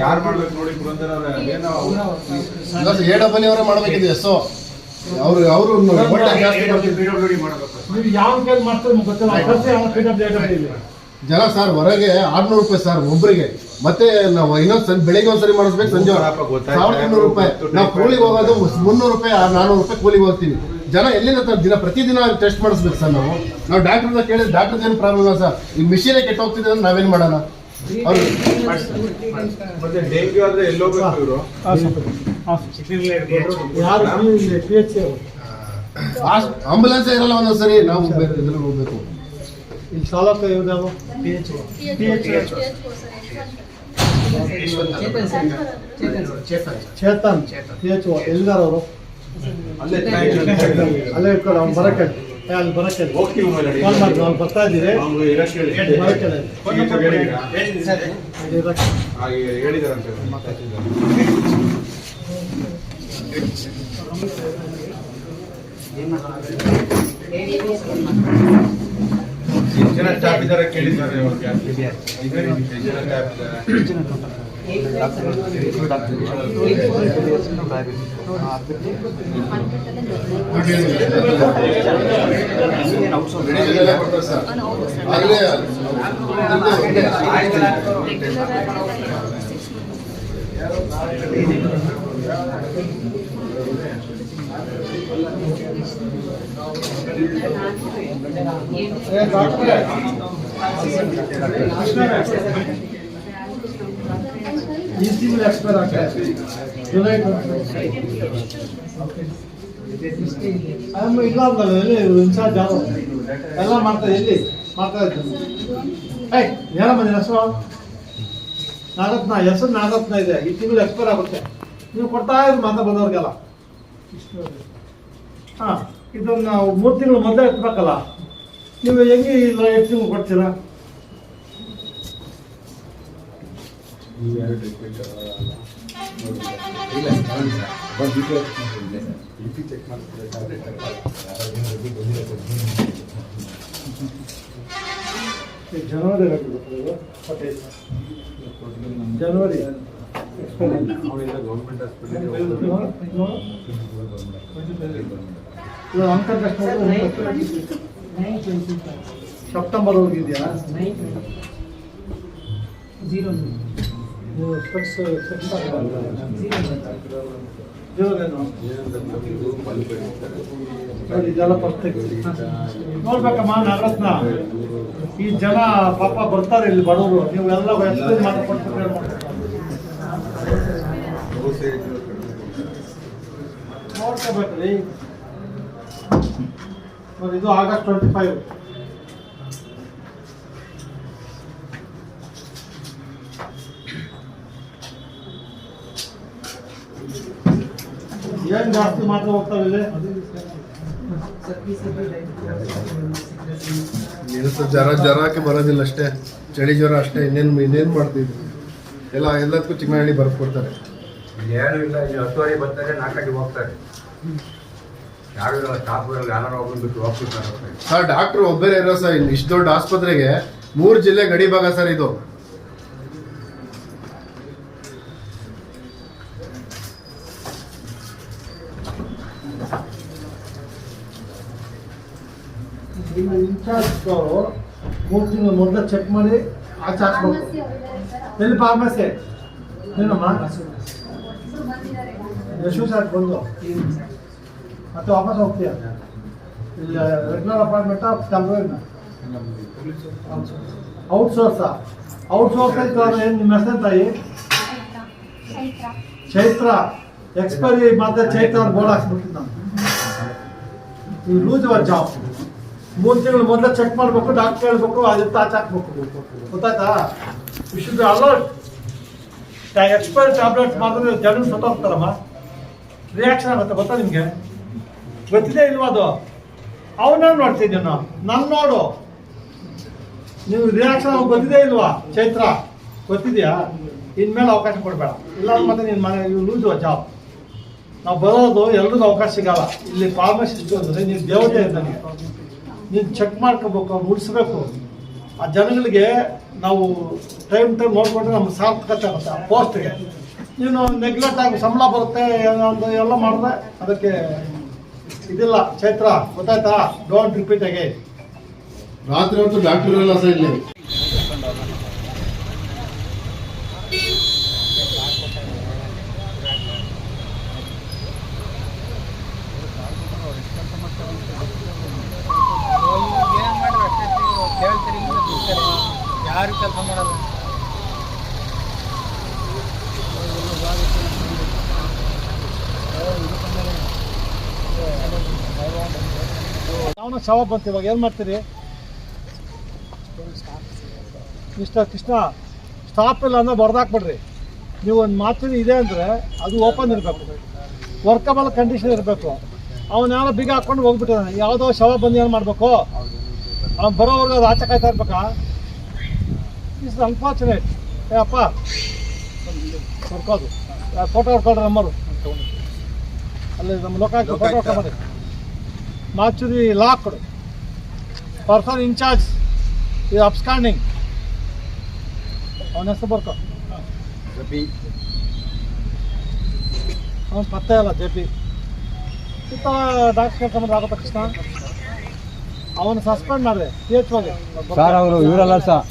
ಯಾರು ಮಾಡ್ಬೇಕು ನೋಡಿ ಪುರಂದರ ಏನೋ ಎಡಬಲಿ ಅವರೇ ಮಾಡಬೇಕಿದೆ. ಸೊ ಅವರು ಯಾವ ಕೈ ಮಾಡ್ತಾರೆ ಗೊತ್ತಿಲ್ಲ. ಜನ ಸರ್ ಹೊರಗೆ 600 ರೂಪಾಯಿ ಸರ್ ಒಬ್ಬರಿಗೆ. ಮತ್ತೆ ನಾವು ಇನ್ನೊಂದು ಬೆಳಿಗ್ಗೆ ಒಂದ್ಸರಿ ಮಾಡಿಸ್ಬೇಕು, ಸಂಜೆ 1200 ರೂಪಾಯಿ. ನಾವು ಕೂಲಿಗೆ ಹೋಗೋದು 300 ರೂಪಾಯಿ 400 ರೂಪಾಯಿ ಕೂಲಿಗೆ ಹೋಗ್ತೀವಿ. ಜನ ಎಲ್ಲಿಂದ ಪ್ರತಿದಿನ ಟೆಸ್ಟ್ ಮಾಡಿಸ್ಬೇಕು ಸರ್. ನಾವು ಡಾಕ್ಟರ್ನ ಕೇಳಿದ್ರೆ ಡಾಕ್ಟರ್ ಏನು ಪ್ರಾಬ್ಲಮ್ ಇಲ್ಲ ಸರ್, ಈ ಮಿಷಿನೇ ಕೆಟ್ಟ ಹೋಗ್ತಿದೆ ಅಂದ್ರೆ ನಾವೇನು ಮಾಡೋಣ? ಅವ್ರು ಮತ್ತೆ ಡೆಂಗ್ಯೂ ಆದ್ರೆ ಎಲ್ಲೋಗ್ಬೇಕು ಇವರು? ಆಂಬುಲೆನ್ಸ್ ಇರಲ್ಲ ಒಂದೊಂದ್ಸರಿ, ನಾವು ಎದುರು ಹೋಗ್ಬೇಕು. ಇಲ್ಲಿ ಚಾಲಕ ಇವ್ರು ಚೇತನ್ PHO ಎಲ್ಲಿದಾರ ಅವರು? ಅಲ್ಲೇ ಇಟ್ಕೊಂಡು ಅವ್ನು ಬರಕ್ಕೆ ಅಲ್ಲಿ ಬರಕ್ಕೆ ಕಾಲ್ ಮಾಡಿ ಅವ್ನು ಬರ್ತಾ ಇದ್ದೀರಿ ಜನ ಸ್ಟಾಫ್ ಇದ್ದಾರೆ ಕೇಳಿದ್ದಾರೆ ಅವ್ರಿಗೆ. ಈ ತಿಂಗಳು ಎಕ್ಸ್ಪೈರ್ ಆಗ್ತದೆ ಜುಲೈ ಇಲ್ಲ ಅಂತಲ್ಲ. ಎಲ್ಲಿ ಇನ್ಚಾರ್ಜ್ ಯಾರು ಎಲ್ಲ ಮಾಡ್ತಾರೆ, ಎಲ್ಲಿ ಮಾಡ್ತಾ ಇದ್ದಾರೆ? ಏನಮ್ಮ ನಿನ್ನ ಹೆಸರು? ನಾಗತ್ನ. ಹೆಸರು ನಾಗತ್ನ ಇದೆ. ಈ ತಿಂಗಳು ಎಕ್ಸ್ಪೈರ್ ಆಗುತ್ತೆ. ನೀವು ಕೊಡ್ತಾ ಇದ್ರು ಮಾತಾ ಬಂದವ್ರಿಗೆಲ್ಲ. ಹಾಂ, ಇದನ್ನು ನಾವು 3 ತಿಂಗಳು ಮೊದಲೇ ಇಟ್ಬೇಕಲ್ಲ. ನೀವು ಹೆಂಗೆ ಇಲ್ಲ 8 ತಿಂಗಳು ಕೊಡ್ತೀರಾ? ಜನವರಿ ಜನವರಿ ಸೆಪ್ಟೆಂಬರ್ ಹೋಗಿದೆಯಾ? ನೋಡ್ಬೇಕಮ್ಮ ನಾಗರತ್ನ, ಈ ಜನ ಪಾಪ ಬರ್ತಾರೆ ಇಲ್ಲಿ ಬಡವರು. ನೀವು ಎಲ್ಲ ಎಕ್ಸ್ಪ್ಲೇನ್ ಮಾಡಿಕೊಟ್ಟು ನೋಡ್ಕೋಬೇಕ್ರಿ. ಇದು ಆಗಸ್ಟ್ 25. ಏನ್ ಜಾಸ್ತಿ ಮಾತ್ರ ಹೋಗ್ತಾವಿಲ್ಲ. ಜ್ವರಕ್ಕೆ ಬರೋದಿಲ್ಲ ಅಷ್ಟೇ, ಚಳಿ ಜ್ವರ ಅಷ್ಟೇ. ಇನ್ನೇನು ಮಾಡ್ತಿದ್ವಿ ಎಲ್ಲದಕ್ಕೂ ಚಿಕ್ಕನಹಳ್ಳಿ ಬರ್ಕೊಡ್ತಾರೆ. ಏನು ಇಲ್ಲ, 10 ಬರ್ತಾರೆ, 4 ಹೋಗ್ತಾರೆ. ಯಾರು ಸ್ಟಾಫ್ ಯಾರು ಹೋಗ್ಬಿಟ್ಟು ಹೋಗ್ತಿರ್ತಾರೆ ಸರ್. ಡಾಕ್ಟ್ರು ಒಬ್ಬರೇ ಇರೋ ಸರ್. ಇಷ್ಟು ದೊಡ್ಡ ಆಸ್ಪತ್ರೆಗೆ 3 ಜಿಲ್ಲೆ ಗಡಿ ಭಾಗ ಸರ್ ಇದು. ಇನ್ಚಾರ್ಜ್ ಅವರು 3 ತಿಂಗಳು ಮೊದಲು ಚೆಕ್ ಮಾಡಿ ಆಚೆ ಹಾಕ್ಬೇಕು. ಎಲ್ಲಿ ಫಾರ್ಮಸಿ? ಏನಮ್ಮ ಯಶೋಸಾಟ್ ಬಂದು ಮತ್ತೆ ವಾಪಸ್ ಹೋಗ್ತೀಯ? ಇಲ್ಲಿ ರೆಗ್ಯುಲರ್ ಅಪಾಯಿಂಟ್ಮೆಂಟಾ ಟೆಂಪ್ರರಿನ? ಔಟ್ಸೋರ್ಸಾ? ಔಟ್ಸೋರ್ಸ್ ಆಯ್ತು. ಏನು ನಿಮ್ಮ ಹೆಸರು ತಾಯಿ? ಚೈತ್ರ. ಎಕ್ಸ್ಪೈರಿ ಮಾತ್ರ ಚೈತ್ರ ಅಂತ ಬೋರ್ಡ್ ಹಾಕ್ಸ್ಬಿಡ್ತೀನಿ ನಾನು. ನೀವು ಲೂಸ್ ಯುವರ್ ಜಾಬ್. 3 ತಿಂಗಳು ಮೊದಲು ಚೆಕ್ ಮಾಡಬೇಕು, ಡಾಕ್ಟರ್ ಹೇಳ್ಬೇಕು, ಅದಕ್ಕೆ ಆಚೆ ಹಾಕ್ಬೇಕು. ಗೊತ್ತಾಯ್ತಾ? You should be alert. Expiry tablets ಮಾಡಿದ್ರೆ ಜನರು ಸತ್ತೋಗ್ತಾರಮ್ಮ. ರಿಯಾಕ್ಷನ್ ಆಗುತ್ತೆ, ಗೊತ್ತಾ ನಿಮಗೆ? ಗೊತ್ತಿದೆ ಇಲ್ವಾ ಅದು? ಅವನ್ನ ನೋಡ್ತೀನಿ ನಾನು. ನನ್ನ ನೋಡು, ನೀವು ರಿಯಾಕ್ಷನ್ ಅವ್ನು ಗೊತ್ತಿದೆ ಇಲ್ವಾ? ಚೈತ್ರ ಗೊತ್ತಿದೆಯಾ? ಇನ್ಮೇಲೆ ಅವಕಾಶ ಕೊಡಬೇಡ. ಇಲ್ಲ ಮತ್ತೆ ನಿನ್ನ ಮನೆ ಇವು ಲೂಸ್ ಜಾಬ್. ನಾವು ಬರೋದು ಎಲ್ರಿಗೂ ಅವಕಾಶ ಸಿಗಲ್ಲ. ಇಲ್ಲಿ ಫಾರ್ಮಸಿಸ್ಟ್ ಅಂದರೆ ನೀವು ದೇವತೆ ಇದ್ದಾನೆ. ನೀನು ಚೆಕ್ ಮಾಡ್ಕೋಬೇಕು, ಅವ್ನು ಉಳಿಸ್ಬೇಕು. ಆ ಜನಗಳಿಗೆ ನಾವು ಟೈಮ್ ನೋಡ್ಕೊಂಡ್ರೆ ನಮ್ಗೆ ಸಾರ್ಥಕತೆ ಆಗುತ್ತೆ ಆ ಪೋಸ್ಟ್ಗೆ. ನೀನು ನೆಗ್ಲೆಕ್ಟ್ ಆಗಿ ಸಂಬಳ ಬರುತ್ತೆ ಒಂದು ಎಲ್ಲ ಮಾಡಿದ್ರೆ ಅದಕ್ಕೆ ಇದಿಲ್ಲ. ಚೈತ್ರ ಗೊತ್ತಾಯ್ತಾ? Don't repeat again. ರಾತ್ರಿ ಹೊತ್ತು ಡಾಕ್ಟರ್ ಇರಲ್ಲ ಸರ್ ಇಲ್ಲಿ. ಯಾರು ಕೆಲಸ ಮಾಡಲ್ಲ. ಅವನ ಶವ ಬಂತು. ಇವಾಗ ಏನು ಮಾಡ್ತೀರಿ? ಕೃಷ್ಣ ಸ್ಟಾಪ್ ಇಲ್ಲ ಅಂದ್ರೆ ಬರ್ದಾಕ್ಬಿಡ್ರಿ. ನೀವು ಒಂದು ಮಾತಿನ ಇದೆ ಅಂದರೆ ಅದು ಓಪನ್ ಇರಬೇಕು, ವರ್ಕಬಲ್ ಕಂಡೀಷನ್ ಇರಬೇಕು. ಅವನು ಯಾರೋ ಬಿಗ ಹಾಕ್ಕೊಂಡು ಹೋಗ್ಬಿಟ್ಟಿದ್ದಾನೆ. ಯಾವುದೋ ಶವ ಬಂದು ಏನು ಮಾಡಬೇಕು? ಅವ್ನು ಬರೋವರೆಗೂ ಅದು ಆಚೆ ಕಾಯ್ತಾ ಇರ್ಬೇಕಾ? It's unfortunate. ಏ ಅಪ್ಪ ಹೊರ್ಕೋದು ಫೋಟೋ ಹೊಡ್ಕೊಳ್ರಿ ನಮ್ಮರು ಅಲ್ಲಿ ನಮ್ಮ ಲೋಕಾಯುಕ್ತ ಫೋಟೋ ಹೊಡ್ಕೊಂಬರಿ. ಮಾಚುರಿ ಲಾಕ್ಡ್ ಪರ್ಸನ್ ಇನ್ಚಾರ್ಜ್ ಇದು ಅಬ್ಸ್ಕಾಂಡಿಂಗ್. ಅವನ ಹೆಸರು ಬರ್ಕೊ. ಅವನು ಪತ್ತೆ ಅಲ್ಲ JP. ಈ ಥರ ಡಾಕ್ಟರ್ ಕೇಳ್ಕೊಂಬಂದ್ರೆ ಆಗುತ್ತಾ ಕೃಷ್ಣ? ಅವನು ಸಸ್ಪೆಂಡ್ ಮಾಡಿದೆ PH ಹೋಗಿ. ಸರ್ ಅವರು ಇವರಲ್ಲ ಸರ್.